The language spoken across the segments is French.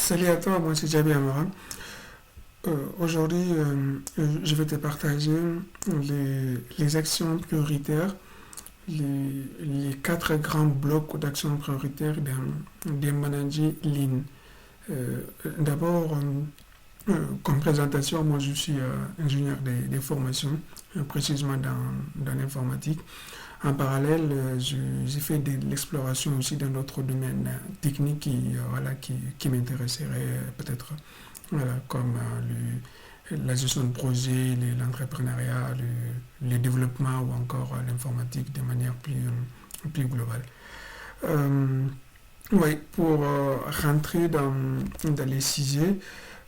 Salut à toi, moi c'est Jabi Amara. Aujourd'hui, je vais te partager les actions prioritaires, les quatre grands blocs d'actions prioritaires d'un manager Lean. D'abord, comme présentation, moi je suis ingénieur des formations, précisément dans l'informatique. En parallèle, j'ai fait de l'exploration aussi dans d'autres domaines techniques qui m'intéresseraient peut-être, voilà, comme la gestion de projet, l'entrepreneuriat, le développement ou encore l'informatique de manière plus globale. Euh, oui, pour rentrer dans les sujets,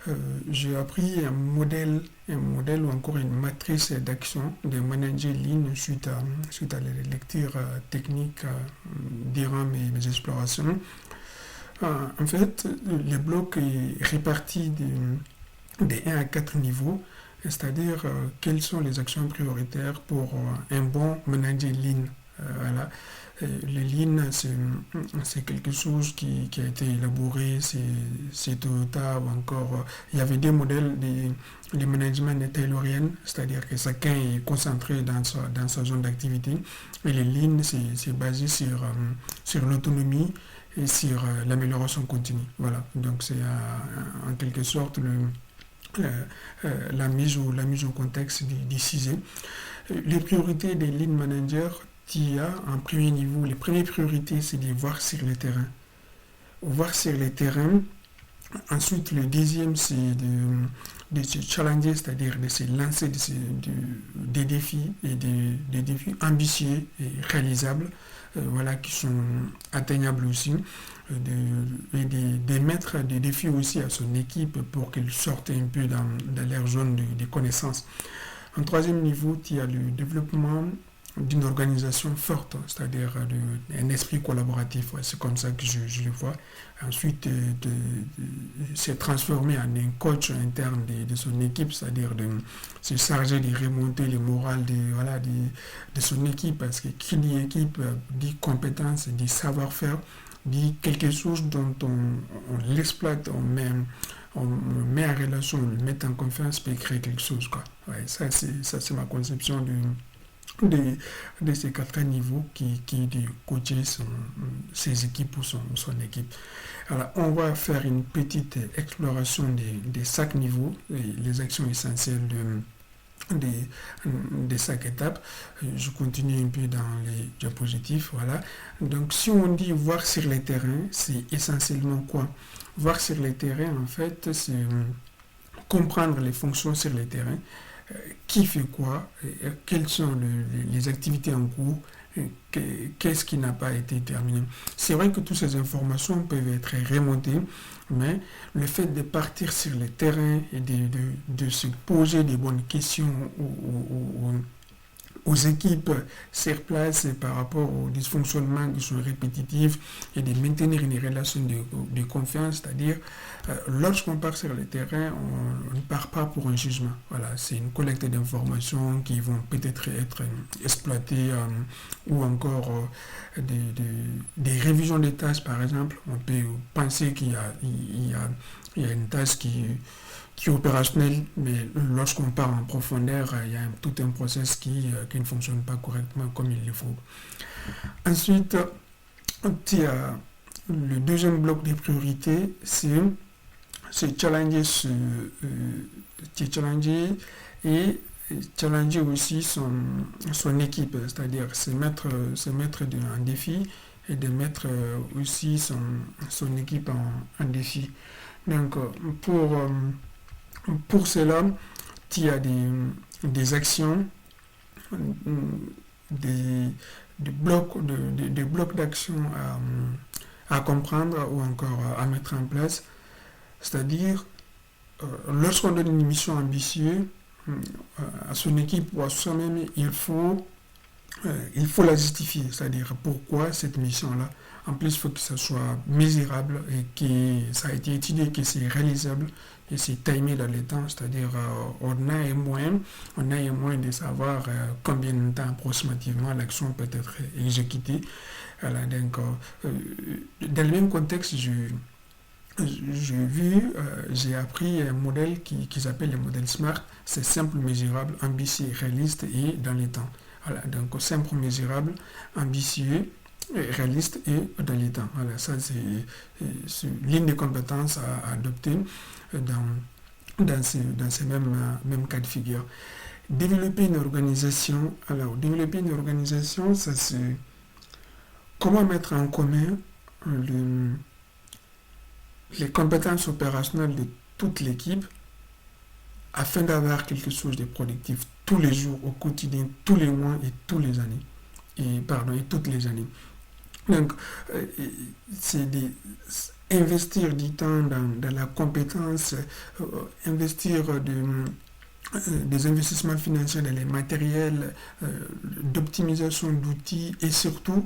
euh, j'ai appris un modèle ou encore une matrice d'action de manager Lean suite à les lectures techniques durant mes explorations. En fait, le bloc est réparti de 1 à 4 niveaux, c'est-à-dire quelles sont les actions prioritaires pour un bon manager Lean. Voilà. Le Lean, c'est quelque chose qui a été élaboré, c'est Toyota ou encore. Il y avait des modèles de management taylorienne, c'est-à-dire que chacun est concentré dans sa zone d'activité. Et le Lean, c'est basé sur l'autonomie et sur l'amélioration continue. Voilà. Donc, c'est en quelque sorte la mise au contexte du sujet. Les priorités des lead managers, il y a en premier niveau, les premières priorités, c'est de voir sur le terrain. Voir sur le terrain. Ensuite, le deuxième, c'est de se challenger, c'est-à-dire de se lancer des défis et des défis ambitieux et réalisables, voilà, qui sont atteignables aussi, et de mettre des défis aussi à son équipe pour qu'elle sorte un peu dans leur zone de connaissances. En troisième niveau, il y a le développement d'une organisation forte, c'est-à-dire un esprit collaboratif. Ouais, c'est comme ça que je le vois. Ensuite, se transformer en un coach interne de son équipe, c'est-à-dire de se charger de remonter le moral de son équipe, parce que qui dit équipe dit compétence, dit savoir-faire, dit quelque chose dont on l'exploite, on le met en relation, on le met en confiance pour créer quelque chose, quoi. Ouais, ça, c'est ma conception de ces quatre niveaux qui de coacher ses équipes ou son équipe. Alors, on va faire une petite exploration de chaque niveau, les actions essentielles de chaque étape. Je continue un peu dans les diapositives. Voilà. Donc, si on dit voir sur le terrain, c'est essentiellement quoi? Voir sur le terrain, en fait, c'est comprendre les fonctions sur le terrain, qui fait quoi, quelles sont les activités en cours, qu'est-ce qui n'a pas été terminé. C'est vrai que toutes ces informations peuvent être remontées, mais le fait de partir sur le terrain et de se poser des bonnes questions aux équipes sur place par rapport aux dysfonctionnements qui sont répétitifs et de maintenir une relation de confiance, c'est-à-dire lorsqu'on part sur le terrain, on ne part pas pour un jugement. Voilà, c'est une collecte d'informations qui vont peut-être être exploitées ou encore des révisions des tâches, par exemple. On peut penser qu'il y a une tâche qui est opérationnel, mais lorsqu'on part en profondeur, il y a tout un process qui ne fonctionne pas correctement comme il le faut. Ensuite, il y a le deuxième bloc des priorités, c'est challenger, challenger et challenger aussi son équipe, c'est-à-dire se mettre en défi et de mettre aussi son équipe en défi. Donc, pour cela, il y a des actions, des blocs d'action à comprendre ou encore à mettre en place. C'est-à-dire, lorsqu'on donne une mission ambitieuse à son équipe ou à soi-même, il faut la justifier, c'est-à-dire pourquoi cette mission-là. En plus, il faut que ça soit mesurable et que ça a été étudié, que c'est réalisable et c'est timé dans le temps, c'est-à-dire on a un moyen de savoir combien de temps approximativement l'action peut être exécutée. Voilà, donc, dans le même contexte, j'ai appris un modèle qui s'appelle le modèle SMART. C'est simple, mesurable, ambitieux, réaliste et dans les temps. Voilà, donc simple, mesurable, ambitieux, réaliste et dans les temps. Voilà, ça c'est l'une des compétences à adopter dans ces mêmes cas de figure. Développer une organisation. Alors, développer une organisation, ça c'est comment mettre en commun le- les compétences opérationnelles de toute l'équipe afin d'avoir quelque chose de productif tous les jours, au quotidien, tous les mois et tous les années. Et toutes les années. Donc, euh, c'est investir du temps dans la compétence, euh, investir des investissements financiers dans les matériels, d'optimisation d'outils et surtout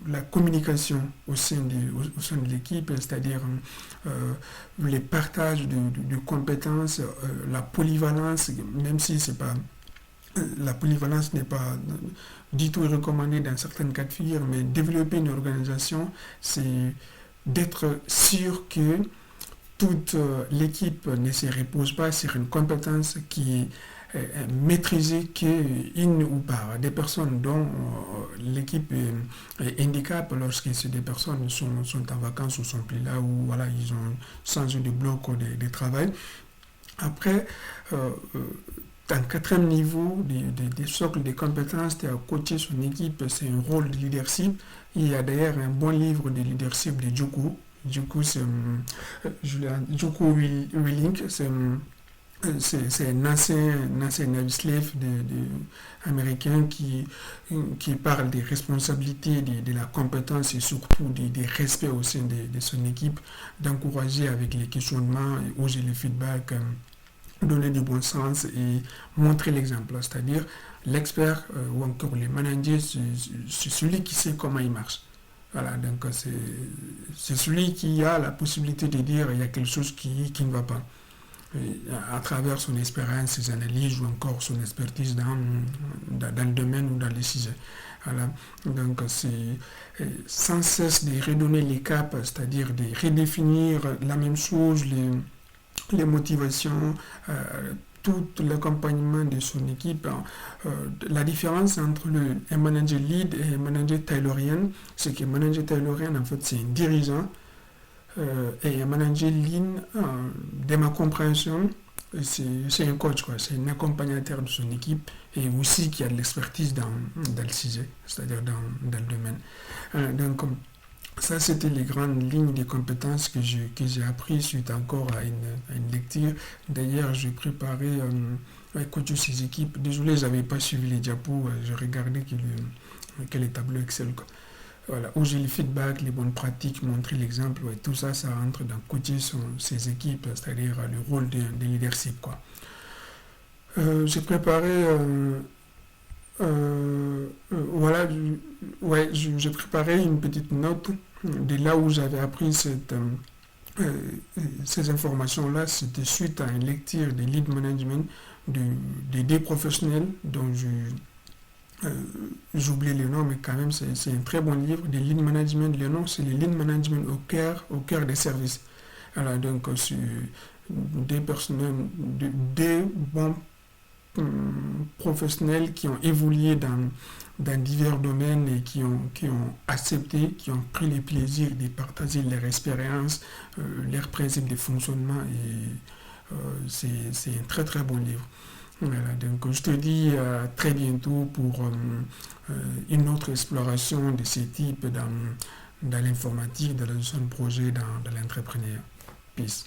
la communication au sein de l'équipe, c'est-à-dire les partages de compétences, la polyvalence, même si c'est pas la polyvalence n'est pas du tout recommandée dans certaines cas de figure, mais développer une organisation, c'est d'être sûr que toute l'équipe ne se repose pas sur une compétence qui est maîtrisée qu'une ou par des personnes dont l'équipe handicap lorsque ces des personnes sont en vacances ou sont plus là ou voilà, ils ont changé de bloc ou de travail. Après, euh, dans quatrième niveau des socles de compétences, c'est à coacher son équipe, c'est un rôle de leadership. Il y a d'ailleurs un bon livre de leadership de Joko. Joko, c'est Joko Willink, c'est un ancien Navy slave américain qui parle des responsabilités, de la compétence et surtout des respects au sein de son équipe, d'encourager avec les questionnements, oser le feedback, donner du bon sens et montrer l'exemple. C'est-à-dire, l'expert ou encore les managers, c'est celui qui sait comment il marche. Voilà, donc c'est celui qui a la possibilité de dire il y a quelque chose qui ne va pas. Et à travers son expérience, ses analyses ou encore son expertise dans le domaine ou dans les sujets. Voilà. Donc c'est sans cesse de redonner les caps, c'est-à-dire de redéfinir la même chose, les motivations, tout l'accompagnement de son équipe. La différence entre un manager lead et un manager taylorien, c'est que manager taylorien, en fait, c'est un dirigeant et un manager lead, de ma compréhension, c'est un coach, quoi. C'est un accompagnateur de son équipe et aussi qui a de l'expertise dans le sujet, c'est-à-dire dans le domaine. Donc, ça, c'était les grandes lignes des compétences que j'ai apprises suite encore à une lecture. D'ailleurs, j'ai préparé coacher ces équipes. Désolé, je n'avais pas suivi les diapos. Je regardais quel est le tableau Excel, quoi. Voilà, où j'ai le feedback, les bonnes pratiques, montrer l'exemple. Ouais, tout ça, ça rentre dans coacher ses équipes, c'est-à-dire le rôle de leadership, quoi. J'ai préparé voilà, j'ai préparé une petite note de là où j'avais appris euh, ces informations-là. C'était suite à une lecture de lead management des deux professionnels dont j'oublie le nom, mais quand même c'est un très bon livre de lead management. Le nom c'est le lead management au cœur des services. Alors donc c'est deux bons professionnels qui ont évolué dans divers domaines et qui ont accepté, qui ont pris le plaisir de partager leur expérience, leurs principes de fonctionnement et c'est un très très bon livre. Voilà, donc je te dis à très bientôt pour une autre exploration de ce type dans l'informatique, dans la gestion de projet, dans l'entrepreneuriat. Peace.